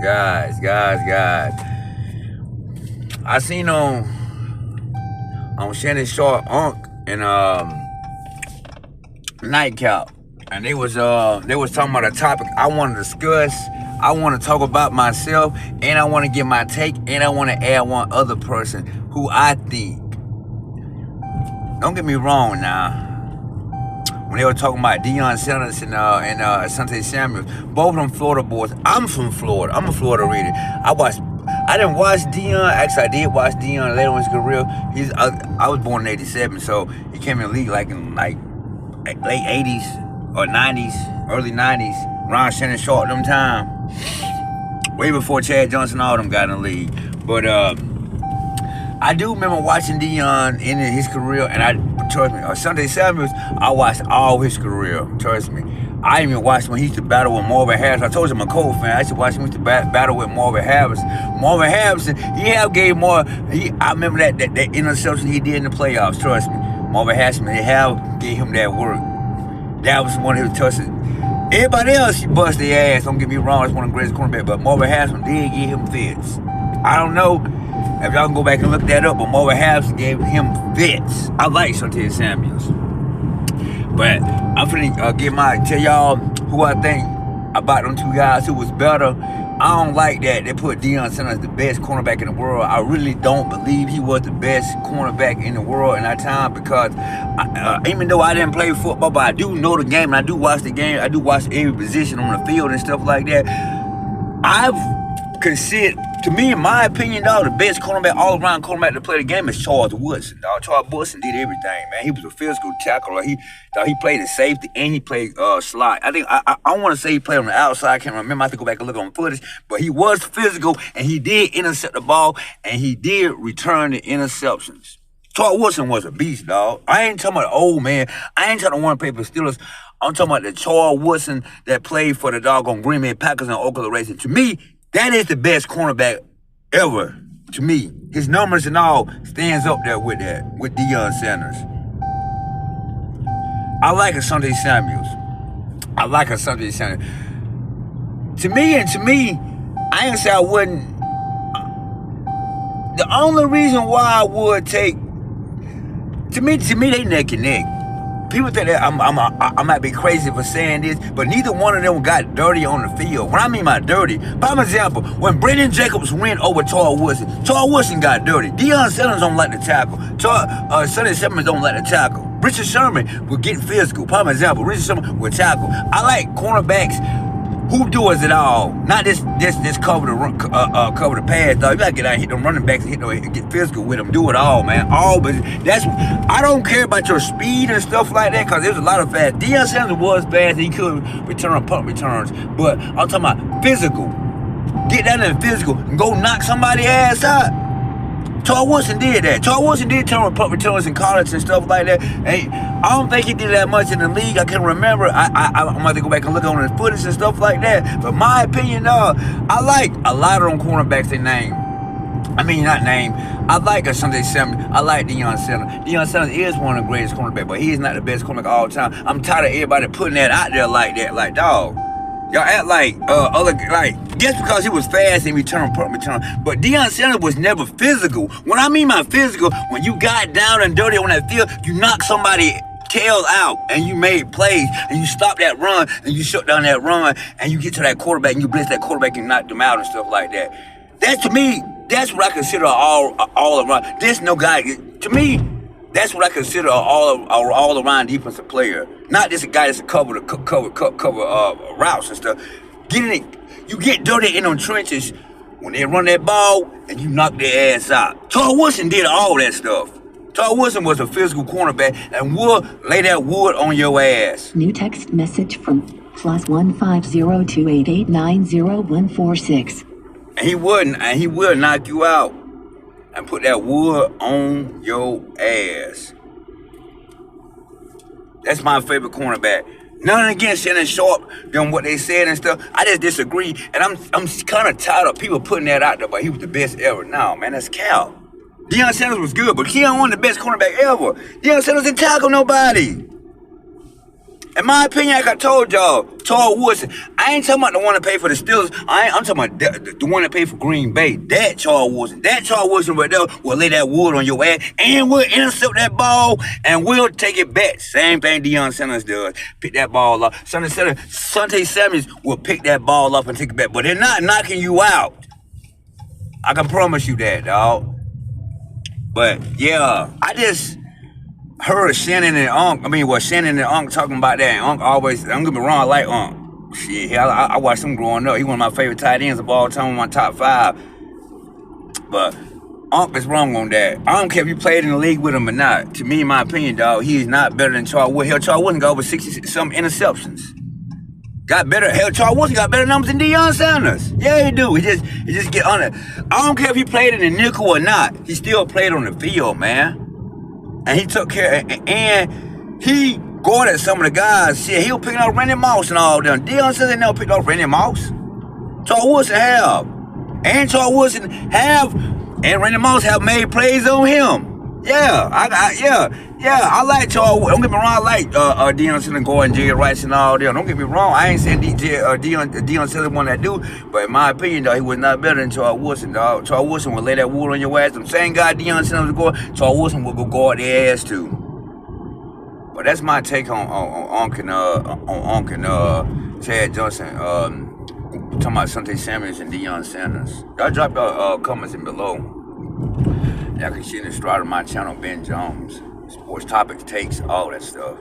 Guys. I seen on Shannon Sharp Unk and Nightcap, and they was talking about a topic I want to discuss. I want to talk about myself, and I want to get my take, and I want to add one other person who I think. Don't get me wrong now. When they were talking about Deion Sanders and Ashante Samuels, both of them Florida boys. I'm from Florida. I'm a Florida reader. I didn't watch Deion. Actually, I did watch Deion later in his career. I was born in '87, so he came in the league in late '80s or '90s, early '90s. Ron Shannon Sharp them time, way before Chad Johnson, all them got in the league. But I do remember watching Deion in his career, and trust me, Ashante Samuels, I watched all his career. Trust me. I even watched when he used to battle with Marvin Harrison. I told you I'm a Colts fan. I used to watch him used to battle with Marvin Harrison. Marvin Harrison, I remember that interception he did in the playoffs. Trust me, Marvin Harrison, gave him that work. That was one who touched it. Everybody else bust their ass. Don't get me wrong, it's one of the greatest cornerbacks. But Marvin Harrison did give him fits. I don't know if y'all can go back and look that up, but Marvin Harrison gave him fits. I like Ashante Samuels. But I'm finna tell y'all who I think about them two guys who was better. I don't like that they put Deion Sanders the best cornerback in the world. I really don't believe he was the best cornerback in the world in that time, because even though I didn't play football, but I do know the game and I do watch the game. I do watch every position on the field and stuff like that. I've considered, to me, in my opinion, dog, the best cornerback, all-around cornerback to play the game is Charles Woodson, dog. Charles Woodson did everything, man. He was a physical tackler. He played the safety and he played slot. I think I want to say he played on the outside. I can't remember. I have to go back and look on footage. But he was physical, and he did intercept the ball, and he did return the interceptions. Charles Woodson was a beast, dog. I ain't talking about the old man. I ain't talking about one paper Steelers. I'm talking about the Charles Woodson that played for the doggone Green Bay Packers and Oakland Raiders. To me, that is the best cornerback ever. To me, his numbers and all stands up there with Deion Sanders. I like Ashante Samuels. To me, I ain't say I wouldn't. The only reason why I would take, to me, they neck and neck. People think that I might be crazy for saying this, but neither one of them got dirty on the field. When I mean by dirty, prime example, when Brendan Jacobs went over Charles Woodson got dirty. Deion Sanders don't like to tackle. Ashante Samuels don't like to tackle. Richard Sherman will get physical. Prime example, Richard Sherman will tackle. I like cornerbacks who does it all, not this cover the pass, dog. You gotta get out and hit them running backs and get physical with them. Do it all, man. But I don't care about your speed and stuff like that, because there's a lot of fast. Deion Sanders was fast and he could return punt returns, but I'm talking about physical. Get down there physical and go knock somebody's ass out. Charles Woodson did that. Charles Woodson did turn punt returns in college and stuff like that. Hey, I don't think he did that much in the league. I can't remember. I'm going to have to go back and look on his footage and stuff like that. But my opinion, I like a lot of them cornerbacks they name. I mean, not name. I like Ashante Samuels. I like Deion Sanders. Deion Sanders is one of the greatest cornerbacks, but he is not the best cornerback all the time. I'm tired of everybody putting that out there like that. Like, dog, y'all act like just because he was fast and return. But Deion Sanders was never physical. When I mean by physical, when you got down and dirty on that field, you knocked somebody tails out and you made plays and you stopped that run and you shut down that run and you get to that quarterback and you blitz that quarterback and knock them out and stuff like that. That, to me, that's what I consider all around. There's no guy, to me, that's what I consider all around defensive player. Not just a guy that's a cover routes and stuff. You get dirty in them trenches when they run that ball and you knock their ass out. Charles Woodson did all that stuff. Charles Woodson was a physical cornerback and would lay that wood on your ass. New text message from +15028890146. And he will knock you out and put that wood on your ass. That's my favorite cornerback. Nothing against Shannon Sharp, them what they said and stuff. I just disagree, and I'm kind of tired of people putting that out there. But he was the best ever. No, man, that's Cal. Deion Sanders was good, but Deion wasn't the best cornerback ever. Deion Sanders didn't tackle nobody. In my opinion, like I told y'all, Charles Woodson, I ain't talking about the one that paid for the Steelers. I'm talking about the one that paid for Green Bay. That Charles Woodson. That Charles Woodson right there will lay that wood on your ass and will intercept that ball and will take it back. Same thing Deion Sanders does. Pick that ball up. Ashante Samuels will pick that ball up and take it back. But they're not knocking you out. I can promise you that, dog. But yeah, I just heard Shannon and Unc talking about that. And Unc always, don't get me wrong, I like Unc. Shit, hell, I watched him growing up. He one of my favorite tight ends of all time, in my top 5. But Unc is wrong on that. I don't care if you played in the league with him or not. To me, in my opinion, dog, he is not better than Charles Woodson. Hell, Charles Woodson got over 60-some interceptions. Got better. Hell, Charles Woodson got better numbers than Deion Sanders. Yeah, he do. He just get on it. I don't care if he played in the nickel or not. He still played on the field, man. And he took care, and he guarded some of the guys. Shit, he was picking up Randy Moss and all them. Deion Sanders never picked up Randy Moss. Charles Woodson have. And Charles Woodson have, and Randy Moss have made plays on him. Yeah, I like Charles. Don't get me wrong, I like Deion Sanders, Gordon, Jerry Rice, and all them. Don't get me wrong, I ain't saying Deion Sanders one that do, but in my opinion, dog, he was not better than Charles Woodson, dog. Charles Woodson would lay that wood on your ass. The same guy Deion Sanders would go, Charles Woodson would go guard their ass too. But that's my take on Unc and Chad Johnson. Talking about Ashante Samuels and Deion Sanders. Y'all drop your comments in below. Y'all can see in the start of my channel, Ben Jones. Sports topics, takes, all that stuff.